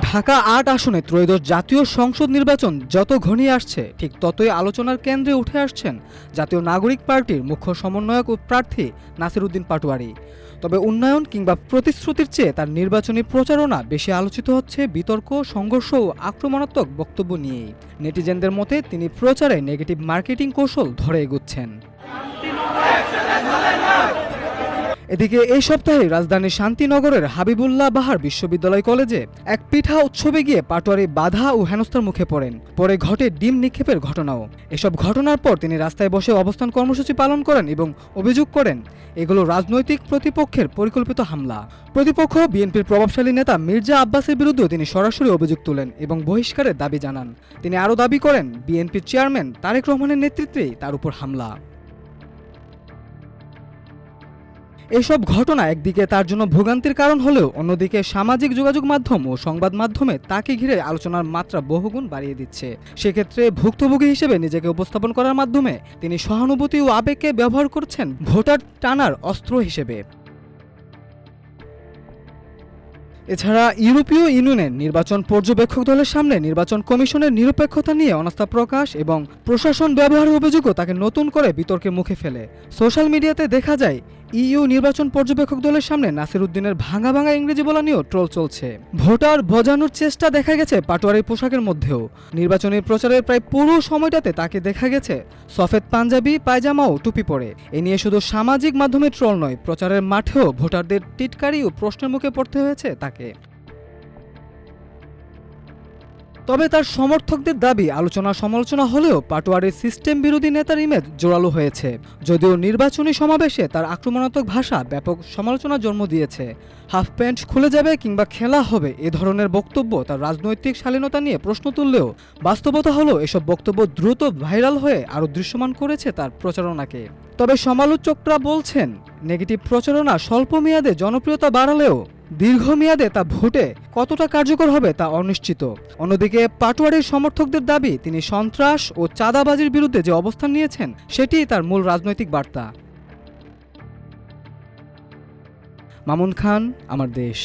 ঢাকা ৮ আসনে ত্রয়োদশ জাতীয় সংসদ নির্বাচন যত ঘনিয়ে আসছে ঠিক ততই আলোচনার কেন্দ্রে উঠে আসছেন জাতীয় নাগরিক পার্টির মুখ্য সমন্বয়ক ও প্রার্থী নাসির উদ্দিন পাটোয়ারী। তবে উন্নয়ন কিংবা প্রতিশ্রুতির চেয়ে তার নির্বাচনী প্রচারণা বেশি আলোচিত হচ্ছে বিতর্ক, সংঘর্ষ ও আক্রমণাত্মক বক্তব্য নিয়েই। নেটিজেনদের মতে তিনি প্রচারে নেগেটিভ মার্কেটিং কৌশল ধরে এগুচ্ছেন। এদিকে এই সপ্তাহে রাজধানীর শান্তিনগরের হাবিবুল্লাহ বাহার বিশ্ববিদ্যালয় কলেজে এক পিঠা উৎসবে গিয়ে পাটোয়ারী বাধা ও হেনস্থার মুখে পড়েন। পরে ঘটে ডিম নিক্ষেপের ঘটনাও। এসব ঘটনার পর তিনি রাস্তায় বসে অবস্থান কর্মসূচি পালন করেন এবং অভিযোগ করেন এগুলো রাজনৈতিক প্রতিপক্ষের পরিকল্পিত হামলা। প্রতিপক্ষ বিএনপির প্রভাবশালী নেতা মির্জা আব্বাসের বিরুদ্ধেও তিনি সরাসরি অভিযোগ তোলেন এবং বহিষ্কারের দাবি জানান। তিনি আরও দাবি করেন বিএনপির চেয়ারম্যান তারেক রহমানের নেতৃত্বেই তার উপর হামলা। এসব ঘটনা একদিকে তার জন্য ভোগান্তির কারণ হলেও অন্যদিকে সামাজিক যোগাযোগ মাধ্যম ও সংবাদ মাধ্যমে তাকে ঘিরে আলোচনার মাত্রা বহুগুণ বাড়িয়ে দিচ্ছে। সেক্ষেত্রে ভুক্তভোগী হিসেবে নিজেকে উপস্থাপন করার মাধ্যমে তিনি সহানুভূতি ও আবেগকে ব্যবহার করছেন ভোটার টানার অস্ত্র হিসেবে। এছাড়া ইউরোপীয় ইউনিয়নের নির্বাচন পর্যবেক্ষক দলের সামনে নির্বাচন কমিশনের নিরপেক্ষতা নিয়ে অনাস্থা প্রকাশ এবং প্রশাসন ব্যবহারের অভিযোগও তাকে নতুন করে বিতর্কের মুখে ফেলে। সোশ্যাল মিডিয়াতে দেখা যায় ইইউ নির্বাচন পর্যবেক্ষক দলের সামনে নাসির উদ্দিনের ভাঙা ভাঙা ইংরেজি বলা নিয়েও ট্রোল চলছে। ভোটার বোঝানোর চেষ্টা দেখা গেছে পাটোয়ারির পোশাকের মধ্যেও। নির্বাচনী প্রচারের প্রায় পুরো সময়টাতে তাকে দেখা গেছে সফেদ পাঞ্জাবি, পায়জামা ও টুপি পরে। এ নিয়ে শুধু সামাজিক মাধ্যমে ট্রোল নয়, প্রচারের মাঠেও ভোটারদের টিটকারি ও প্রশ্নের মুখে পড়তে হয়েছে তাকে। তবে তার সমর্থকদের দাবি আলোচনা সমালোচনা হলেও পাটোয়ারির সিস্টেম বিরোধী নেতার ইমেজ জোরালো হয়েছে। যদিও নির্বাচনী সমাবেশে তার আক্রমণাত্মক ভাষা ব্যাপক সমালোচনার জন্ম দিয়েছে। হাফ প্যান্ট খুলে যাবে কিংবা খেলা হবে এ ধরনের বক্তব্য তার রাজনৈতিক শালীনতা নিয়ে প্রশ্ন তুললেও বাস্তবতা হলো এসব বক্তব্য দ্রুত ভাইরাল হয়ে আরও দৃশ্যমান করেছে তার প্রচারণাকে। তবে সমালোচকরা বলছেন নেগেটিভ প্রচারণা স্বল্প মেয়াদে জনপ্রিয়তা বাড়ালেও দীর্ঘমেয়াদে তা ভোটে কতটা কার্যকর হবে তা অনিশ্চিত। অন্যদিকে পাটোয়ারির সমর্থকদের দাবি তিনি সন্ত্রাস ও চাঁদাবাজির বিরুদ্ধে যে অবস্থান নিয়েছেন সেটিই তার মূল রাজনৈতিক বার্তা। মামুন খান, আমার দেশ।